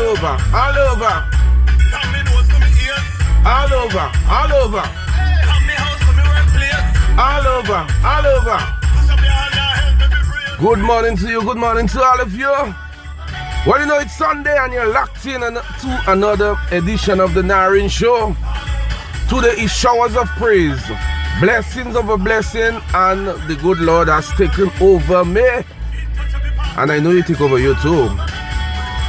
over, all over. All over, all over. All over, all over. Good morning to you, good morning to all of you. Well, you know it's Sunday and you're locked in to another edition of the Naren Show. Today is showers of praise, blessings of a blessing, and the good Lord has taken over me. And I know you take over you too.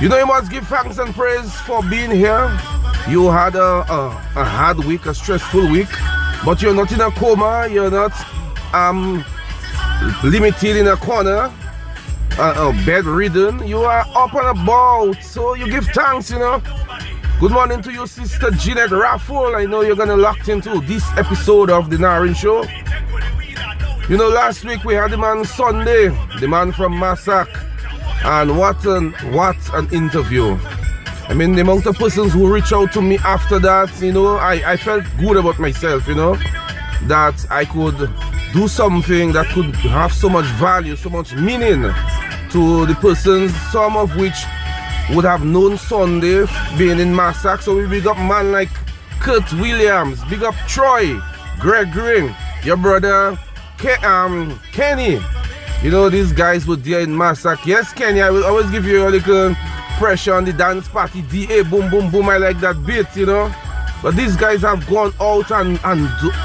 You know you must give thanks and praise for being here. You had a hard week, a stressful week, but you're not in a coma, you're not limited in a corner, bedridden. You are up and about, so you give thanks, you know. Good morning to you, Sister Jeanette Raffle. I know you're gonna lock into this episode of the Naren Show. You know, last week we had the man Sunday, the man from Massac, and what an interview. I mean, the amount of persons who reached out to me after that, you know, I felt good about myself, you know, that I could do something that could have so much value, so much meaning to the persons, some of which would have known Sunday being in Massac. So we big up man like Kurt Williams, big up Troy, Gregory, your brother Kenny. You know, these guys were there in Massac. Yes, Kenny, I will always give you a little pressure on the dance party. DA, boom, boom, boom. I like that beat, you know. But these guys have gone out and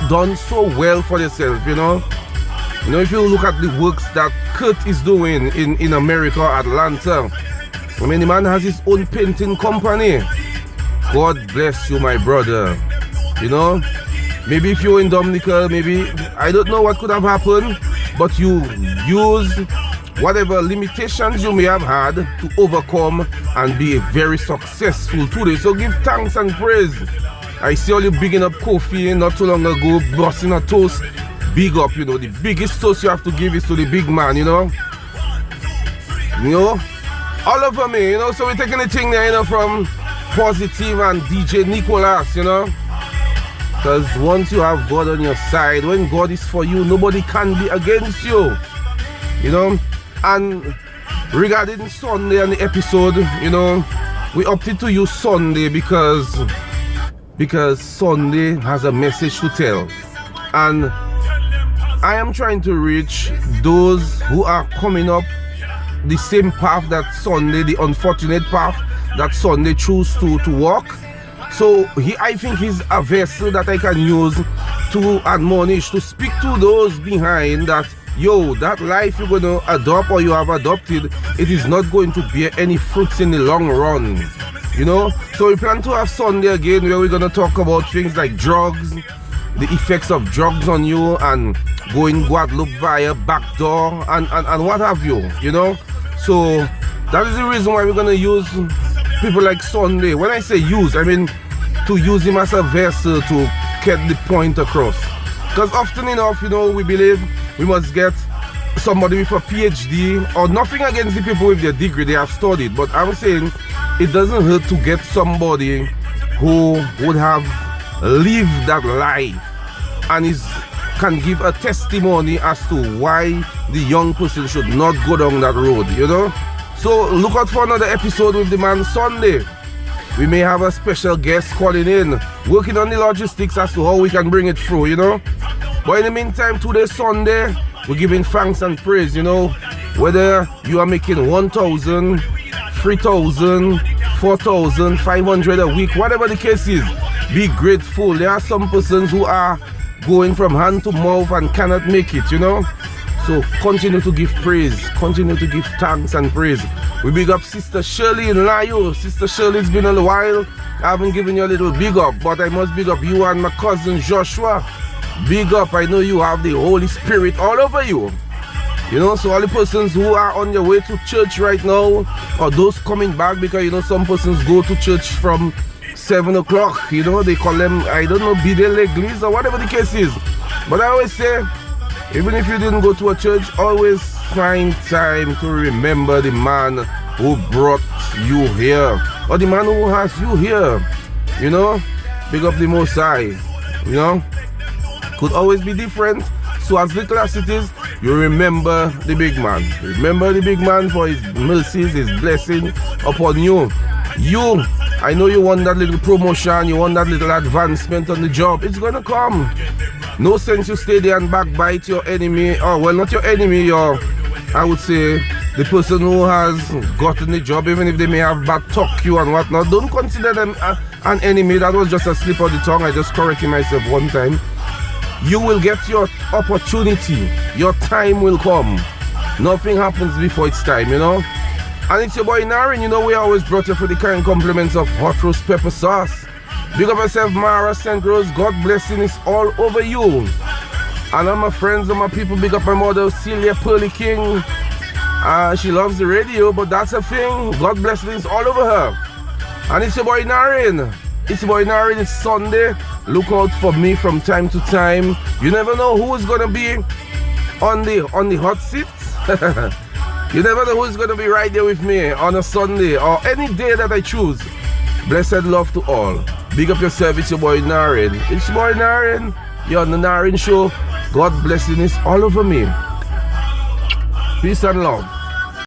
done so well for themselves, you know. You know, if you look at the works that Kurt is doing in America, Atlanta. I mean, the man has his own painting company. God bless you, my brother. You know, maybe if you're in Dominica, maybe, I don't know what could have happened, but you use whatever limitations you may have had to overcome and be very successful today. So give thanks and praise. I see all you bigging up Kofi not too long ago, busting a toast. Big up, you know, the biggest toast you have to give is to the big man, you know. You know, all over me, you know, so we're taking the thing there, you know, from Positive and DJ Nicholas, you know. Because once you have God on your side, when God is for you, nobody can be against you, you know. And regarding Sunday and the episode, you know, we opted to use Sunday because Sunday has a message to tell. And I am trying to reach those who are coming up the same path that Sunday, the unfortunate path that Sunday chose to walk. So I think he's a vessel that I can use to admonish, to speak to those behind that, yo, that life you're going to adopt or you have adopted, it is not going to bear any fruits in the long run, you know. So we plan to have Sunday again where we're going to talk about things like drugs, the effects of drugs on you, and going Guadeloupe via backdoor and what have you, you know. So that is the reason why we're going to use people like Sunday. When I say use, I mean to use him as a vessel to get the point across. Because often enough, you know, we believe we must get somebody with a PhD, or nothing against the people with their degree, they have studied. But I'm saying it doesn't hurt to get somebody who would have lived that life and can give a testimony as to why the young person should not go down that road, you know. So look out for another episode with the man Sunday. We may have a special guest calling in, working on the logistics as to how we can bring it through, you know. But in the meantime, today Sunday, we're giving thanks and praise, you know. Whether you are making 1,000, 3,000, 4,500 a week, whatever the case is, be grateful. There are some persons who are going from hand to mouth and cannot make it, you know. So continue to give praise, continue to give thanks and praise. We big up Sister Shirley in Layo. Sister Shirley, it's been a while. I haven't given you a little big up, but I must big up you and my cousin Joshua. Big up, I know you have the Holy Spirit all over you. You know, so all the persons who are on their way to church right now, or those coming back, because you know some persons go to church from 7 o'clock, you know, they call them, I don't know, Bide L'Eglise or whatever the case is. But I always say, even if you didn't go to a church, always find time to remember the man who brought you here, or the man who has you here, you know. Big up the Most High, you know. Could always be different, so as little as it is, you remember the big man. Remember the big man for his mercies, his blessing upon you. You, I know you want that little promotion, you want that little advancement on the job. It's gonna come. No sense you stay there and backbite your enemy. Oh, well, not your enemy, your, I would say, the person who has gotten the job, even if they may have back talk you and whatnot. Don't consider them an enemy. That was just a slip of the tongue. I just corrected myself one time. You will get your opportunity. Your time will come. Nothing happens before it's time, you know. And it's your boy Naren. You know, we always brought you for the kind compliments of hot roast pepper sauce. Big up yourself, Mara St. Rose. God blessing is all over you. And all my friends and my people, big up my mother, Celia Pearly King. She loves the radio, but that's a thing. God blessing is all over her. And it's your boy Naren. It's your boy Naren. It's Sunday. Look out for me from time to time. You never know who is gonna be on the hot seat. You never know who is gonna be right there with me on a Sunday or any day that I choose. Blessed love to all. Big up yourself. It's your boy Naren. It's your boy Naren. You're on the Naren Show. God blessing is all over me. Peace and love.